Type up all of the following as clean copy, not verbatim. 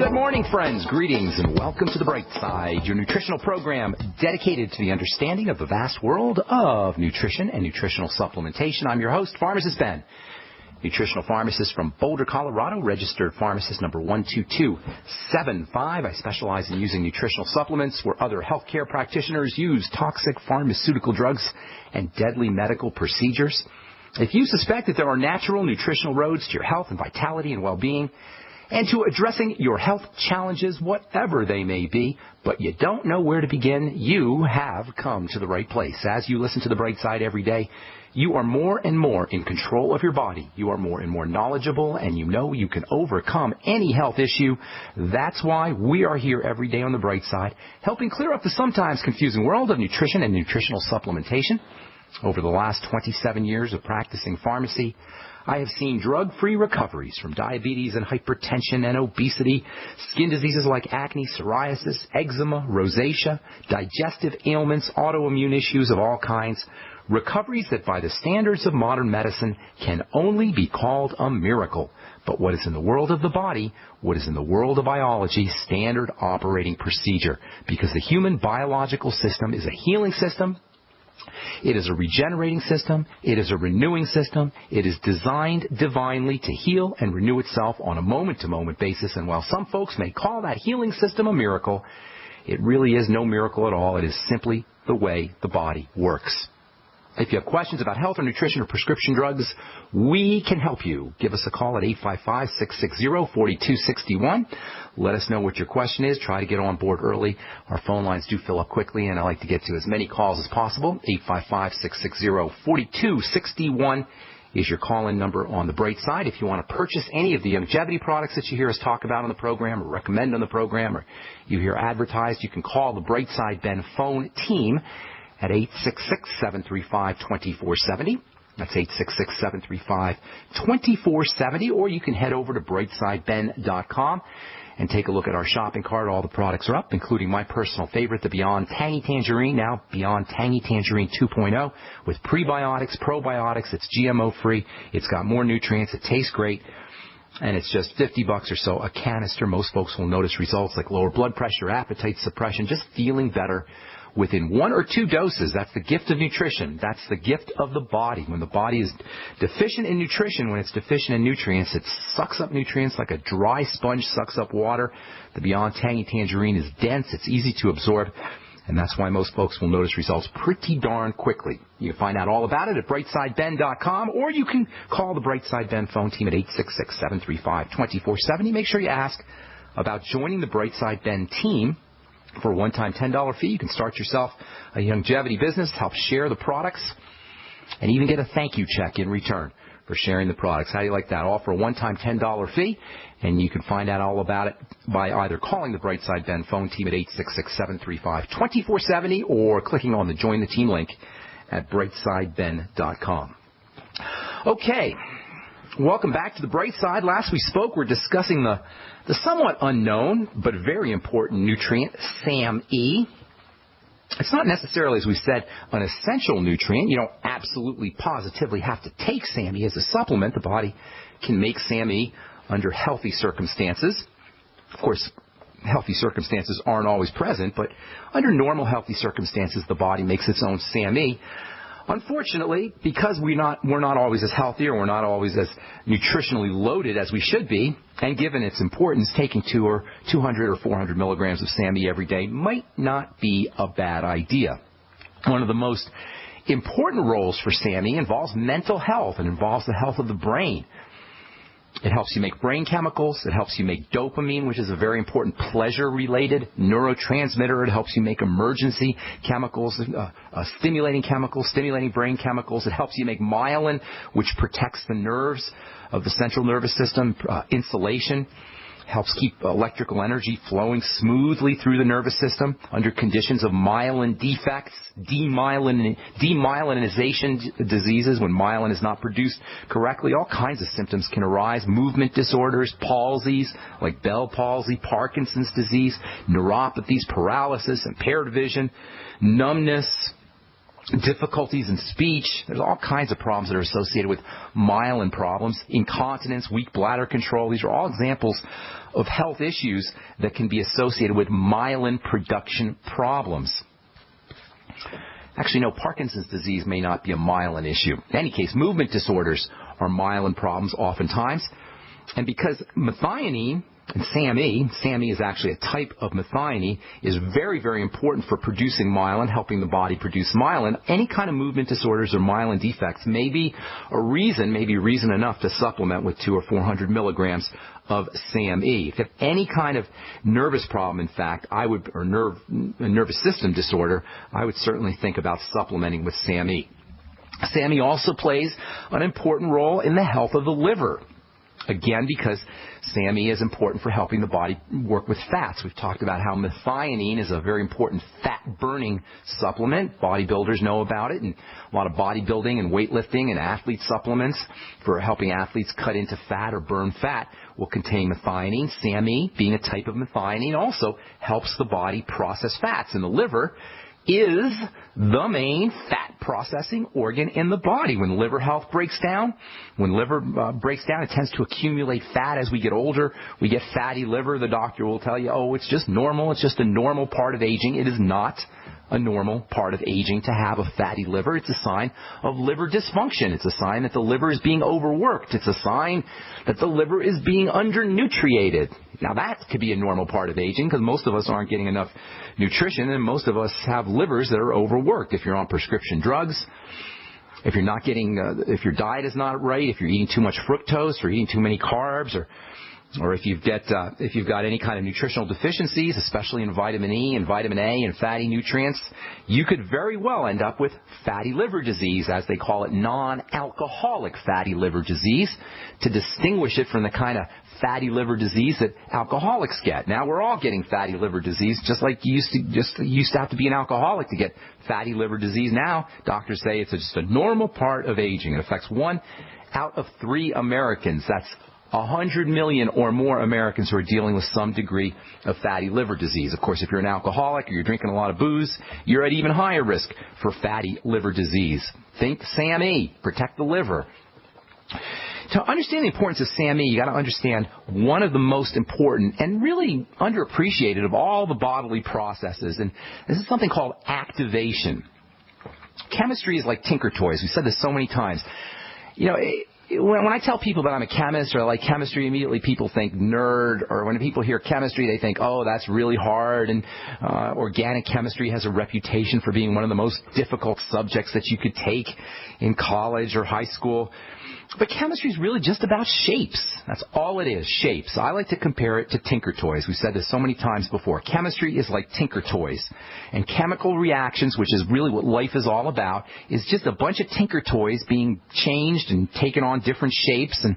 Good morning, friends. Greetings and welcome to the Brightside, your nutritional program dedicated to the understanding of the vast world of nutrition and nutritional supplementation. I'm your host, Pharmacist Ben, nutritional pharmacist from Boulder, Colorado, registered pharmacist number 12275. I specialize in using nutritional supplements where other healthcare practitioners use toxic pharmaceutical drugs and deadly medical procedures. If you suspect that there are natural nutritional roads to your health and vitality and well-being, and to addressing your health challenges, whatever they may be, but you don't know where to begin, you have come to the right place. As you listen to the Brightside every day, you are more and more in control of your body. You are more and more knowledgeable, and you know you can overcome any health issue. That's why we are here every day on the Brightside, helping clear up the sometimes confusing world of nutrition and nutritional supplementation. Over the last 27 years of practicing pharmacy, I have seen drug-free recoveries from diabetes and hypertension and obesity, skin diseases like acne, psoriasis, eczema, rosacea, digestive ailments, autoimmune issues of all kinds, recoveries that by the standards of modern medicine can only be called a miracle. But what is in the world of the body, what is in the world of biology, standard operating procedure, because the human biological system is a healing system. It is a regenerating system. It is a renewing system. It is designed divinely to heal and renew itself on a moment-to-moment basis. And while some folks may call that healing system a miracle, it really is no miracle at all. It is simply the way the body works. If you have questions about health or nutrition or prescription drugs, we can help you. Give us a call at 855-660-4261. Let us know what your question is. Try to get on board early. Our phone lines do fill up quickly, and I like to get to as many calls as possible. 855-660-4261 is your call-in number on the Brightside. If you want to purchase any of the longevity products that you hear us talk about on the program or recommend on the program or you hear advertised, you can call the Brightside Ben phone team at 866-735-2470. That's 866-735-2470. Or you can head over to brightsideben.com and take a look at our shopping cart. All the products are up, including my personal favorite, the Beyond Tangy Tangerine, now Beyond Tangy Tangerine 2.0 with prebiotics, probiotics. It's GMO-free. It's got more nutrients. It tastes great. And it's just $50 or so a canister. Most folks will notice results like lower blood pressure, appetite suppression, just feeling better within 1 or 2 doses. That's the gift of nutrition. That's the gift of the body. When the body is deficient in nutrition, when it's deficient in nutrients, it sucks up nutrients like a dry sponge sucks up water. The Beyond Tangy Tangerine is dense. It's easy to absorb. And that's why most folks will notice results pretty darn quickly. You can find out all about it at brightsideben.com, or you can call the Brightside Ben phone team at 866-735-2470. Make sure you ask about joining the Brightside Ben team. For a one-time $10 fee, you can start yourself a longevity business, help share the products, and even get a thank you check in return for sharing the products. How do you like that? All for a one-time $10 fee, and you can find out all about it by either calling the Brightside Ben phone team at 866-735-2470 or clicking on the Join the Team link at brightsideben.com. Okay. Welcome back to the Brightside. Last we spoke, we're discussing the somewhat unknown but very important nutrient, SAMe. It's not necessarily, as we said, an essential nutrient. You don't absolutely positively have to take SAMe as a supplement. The body can make SAMe under healthy circumstances. Of course, healthy circumstances aren't always present, but under normal healthy circumstances, the body makes its own SAMe. Unfortunately, because we're not always as healthy or we're not always as nutritionally loaded as we should be, and given its importance, taking 200 or 400 milligrams of SAMe every day might not be a bad idea. One of the most important roles for SAMe involves mental health and involves the health of the brain. It helps you make brain chemicals. It helps you make dopamine, which is a very important pleasure-related neurotransmitter. It helps you make emergency chemicals, stimulating brain chemicals. It helps you make myelin, which protects the nerves of the central nervous system. Insulation helps keep electrical energy flowing smoothly through the nervous system under conditions of myelin defects, demyelinization diseases, when myelin is not produced correctly. All kinds of symptoms can arise. Movement disorders, palsies like Bell palsy, Parkinson's disease, neuropathies, paralysis, impaired vision, numbness, difficulties in speech. There's all kinds of problems that are associated with myelin problems. Incontinence, weak bladder control. These are all examples of health issues that can be associated with myelin production problems. Actually, no, Parkinson's disease may not be a myelin issue. In any case, movement disorders are myelin problems oftentimes. And because methionine and SAMe is actually a type of methionine, is very, very important for producing myelin, helping the body produce myelin. Any kind of movement disorders or myelin defects may be reason enough to supplement with 200 or 400 milligrams of SAMe. If you have any kind of nervous problem, in fact, nervous system disorder, I would certainly think about supplementing with SAMe. SAMe also plays an important role in the health of the liver. Again, because SAMe is important for helping the body work with fats. We've talked about how methionine is a very important fat-burning supplement. Bodybuilders know about it, and a lot of bodybuilding and weightlifting and athlete supplements for helping athletes cut into fat or burn fat will contain methionine. SAMe, being a type of methionine, also helps the body process fats. And the liver is the main fat processing organ in the body. When liver health breaks down, it tends to accumulate fat as we get older. We get fatty liver. The doctor will tell you, oh, it's just normal. It's just a normal part of aging. It is not a normal part of aging to have a fatty liver. It's a sign of liver dysfunction. It's a sign that the liver is being overworked. It's a sign that the liver is being undernutriated. Now, that could be a normal part of aging because most of us aren't getting enough nutrition, and most of us have livers that are overworked. If you're on prescription drugs, if you're not getting, if your diet is not right, if you're eating too much fructose or eating too many carbs, or if you've got any kind of nutritional deficiencies, especially in vitamin E and vitamin A and fatty nutrients, you could very well end up with fatty liver disease, as they call it, non-alcoholic fatty liver disease, to distinguish it from the kind of fatty liver disease that alcoholics get. Now, we're all getting fatty liver disease, just like you used to have to be an alcoholic to get fatty liver disease. Now, doctors say it's just a normal part of aging. It affects 1 out of 3 Americans. That's 100 million or more Americans who are dealing with some degree of fatty liver disease. Of course, if you're an alcoholic or you're drinking a lot of booze, you're at even higher risk for fatty liver disease. Think SAMe, protect the liver. To understand the importance of SAMe, you got to understand one of the most important and really underappreciated of all the bodily processes, and this is something called activation. Chemistry is like tinker toys. We've said this so many times. You know, when I tell people that I'm a chemist or I like chemistry, immediately people think nerd, or when people hear chemistry, they think, oh, that's really hard, and organic chemistry has a reputation for being one of the most difficult subjects that you could take in college or high school. But chemistry is really just about shapes. That's all it is, shapes. I like to compare it to tinker toys. We've said this so many times before. Chemistry is like tinker toys. And chemical reactions, which is really what life is all about, is just a bunch of tinker toys being changed and taken on different shapes and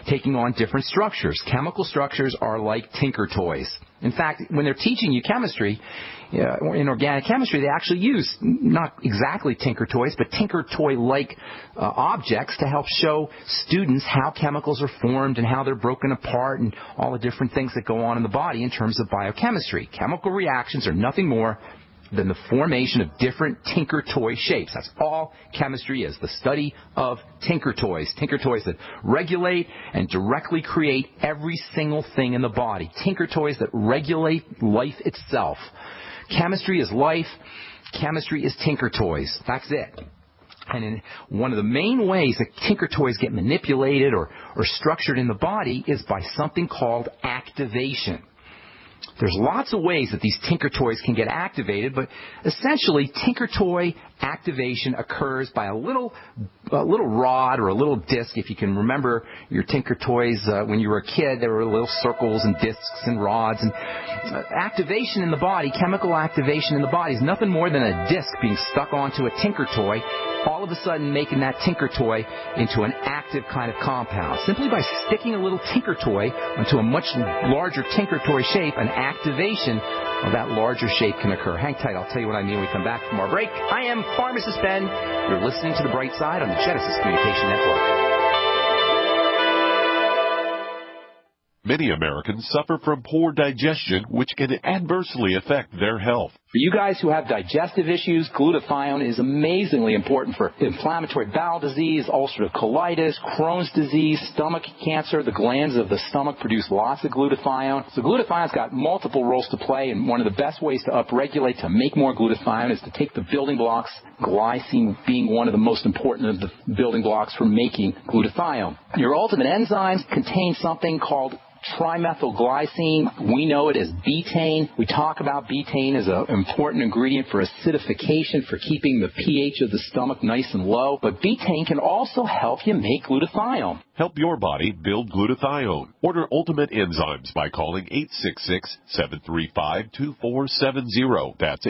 taking on different structures. Chemical structures are like tinker toys. In fact, when they're teaching you chemistry, in organic chemistry, they actually use not exactly tinker toys, but tinker toy-like objects to help show students how chemicals are formed and how they're broken apart and all the different things that go on in the body in terms of biochemistry. Chemical reactions are nothing more than the formation of different tinker toy shapes. That's all chemistry is, the study of tinker toys that regulate and directly create every single thing in the body, tinker toys that regulate life itself. Chemistry is life. Chemistry is tinker toys. That's it. And one of the main ways that tinker toys get manipulated or structured in the body is by something called activation. There's lots of ways that these tinker toys can get activated, but essentially tinker toy activation occurs by a little rod or a little disc. If you can remember your tinker toys when you were a kid, there were little circles and discs and rods. And activation in the body, chemical activation in the body, is nothing more than a disc being stuck onto a tinker toy, all of a sudden making that tinker toy into an active kind of compound. Simply by sticking a little tinker toy onto a much larger tinker toy shape, an activation of that larger shape can occur. Hang tight, I'll tell you what I mean when we come back from our break. I am Pharmacist Ben. You're listening to the Brightside on the Genesis Communication Network. Many Americans suffer from poor digestion, which can adversely affect their health. For you guys who have digestive issues, glutathione is amazingly important for inflammatory bowel disease, ulcerative colitis, Crohn's disease, stomach cancer. The glands of the stomach produce lots of glutathione. So glutathione's got multiple roles to play, and one of the best ways to upregulate, to make more glutathione, is to take the building blocks, glycine being one of the most important of the building blocks for making glutathione. Your ultimate enzymes contain something called trimethylglycine. We know it as betaine. We talk about betaine as an important ingredient for acidification, for keeping the pH of the stomach nice and low. But betaine can also help you make glutathione. Help your body build glutathione. Order Ultimate Enzymes by calling 866-735-2470. That's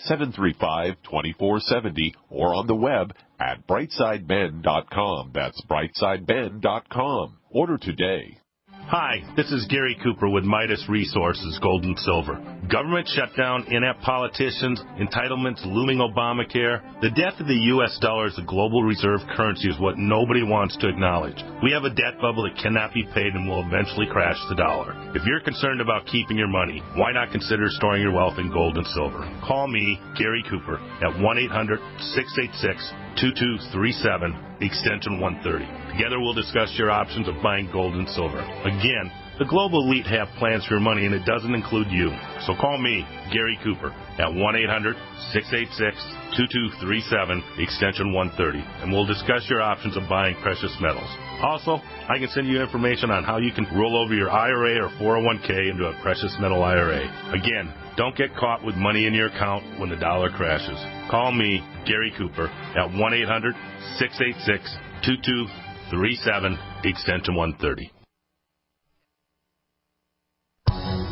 866-735-2470, or on the web at brightsideben.com. That's brightsideben.com. Order today. Hi, this is Gary Cooper with Midas Resources, Gold and Silver. Government shutdown, inept politicians, entitlements, looming Obamacare. The death of the U.S. dollar as a global reserve currency is what nobody wants to acknowledge. We have a debt bubble that cannot be paid and will eventually crash the dollar. If you're concerned about keeping your money, why not consider storing your wealth in gold and silver? Call me, Gary Cooper, at 1-800-686-2237, extension 130. Together we'll discuss your options of buying gold and silver. Again, the global elite have plans for your money, and it doesn't include you. So call me, Gary Cooper, at 1-800-686-2237, extension 130, and we'll discuss your options of buying precious metals. Also, I can send you information on how you can roll over your IRA or 401k into a precious metal IRA. Again, don't get caught with money in your account when the dollar crashes. Call me, Gary Cooper, at 1-800-686-2237, extension 130.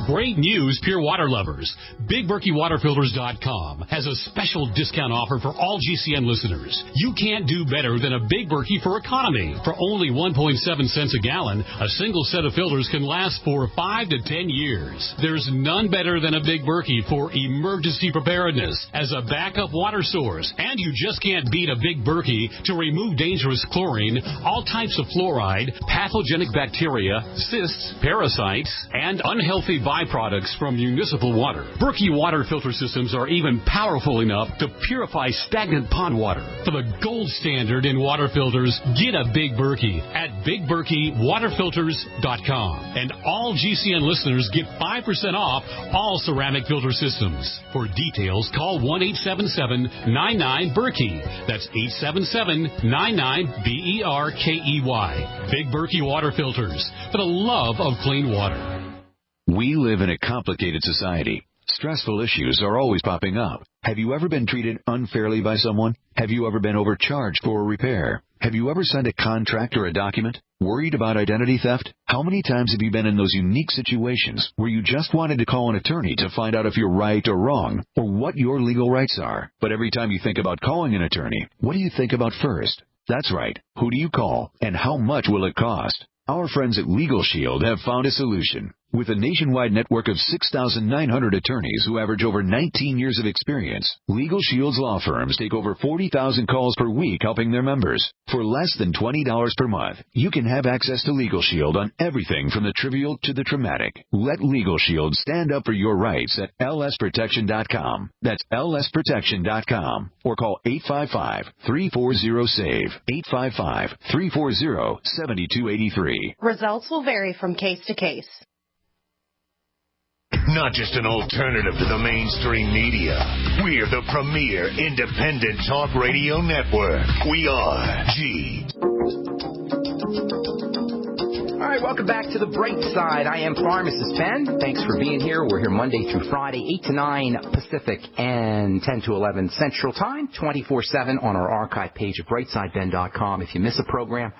Great news, pure water lovers. BigBerkeyWaterFilters.com has a special discount offer for all GCN listeners. You can't do better than a Big Berkey for economy. For only 1.7 cents a gallon, a single set of filters can last for 5 to 10 years. There's none better than a Big Berkey for emergency preparedness as a backup water source. And you just can't beat a Big Berkey to remove dangerous chlorine, all types of fluoride, pathogenic bacteria, cysts, parasites, and unhealthy byproducts from municipal water. Berkey water filter systems are even powerful enough to purify stagnant pond water. For the gold standard in water filters, get a Big Berkey at BigBerkeyWaterFilters.com. And all GCN listeners get 5% off all ceramic filter systems. For details, call 1-877-99-BERKEY. That's 877-99-BERKEY. Big Berkey Water Filters, for the love of clean water. We live in a complicated society. Stressful issues are always popping up. Have you ever been treated unfairly by someone? Have you ever been overcharged for a repair? Have you ever signed a contract or a document? Worried about identity theft? How many times have you been in those unique situations where you just wanted to call an attorney to find out if you're right or wrong, or what your legal rights are? But every time you think about calling an attorney, what do you think about first? That's right. Who do you call, and how much will it cost? Our friends at Legal Shield have found a solution. With a nationwide network of 6,900 attorneys who average over 19 years of experience, Legal Shield's law firms take over 40,000 calls per week helping their members. For less than $20 per month, you can have access to Legal Shield on everything from the trivial to the traumatic. Let Legal Shield stand up for your rights at lsprotection.com. That's lsprotection.com. Or call 855-340-SAVE. 855-340-7283. Results will vary from case to case. Not just an alternative to the mainstream media. We're the premier independent talk radio network. We are G. All right, welcome back to the Brightside. I am Pharmacist Ben. Thanks for being here. We're here Monday through Friday, 8 to 9 Pacific and 10 to 11 Central Time, 24/7 on our archive page at brightsideben.com. If you miss a program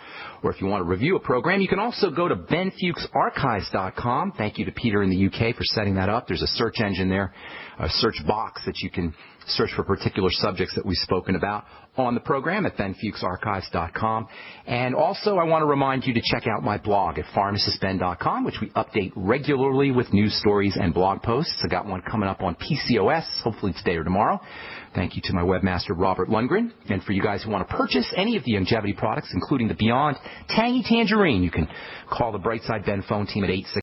or if you want to review a program, you can also go to benfuchsarchives.com. Thank you to Peter in the UK for setting that up. There's a search engine there, a search box that you can Search for particular subjects that we've spoken about on the program at benfuchsarchives.com. And also, I want to remind you to check out my blog at pharmacistben.com, which we update regularly with news stories and blog posts. I got one coming up on PCOS, hopefully today or tomorrow. Thank you to my webmaster, Robert Lundgren. And for you guys who want to purchase any of the longevity products, including the Beyond Tangy Tangerine, you can call the Brightside Ben phone team at 866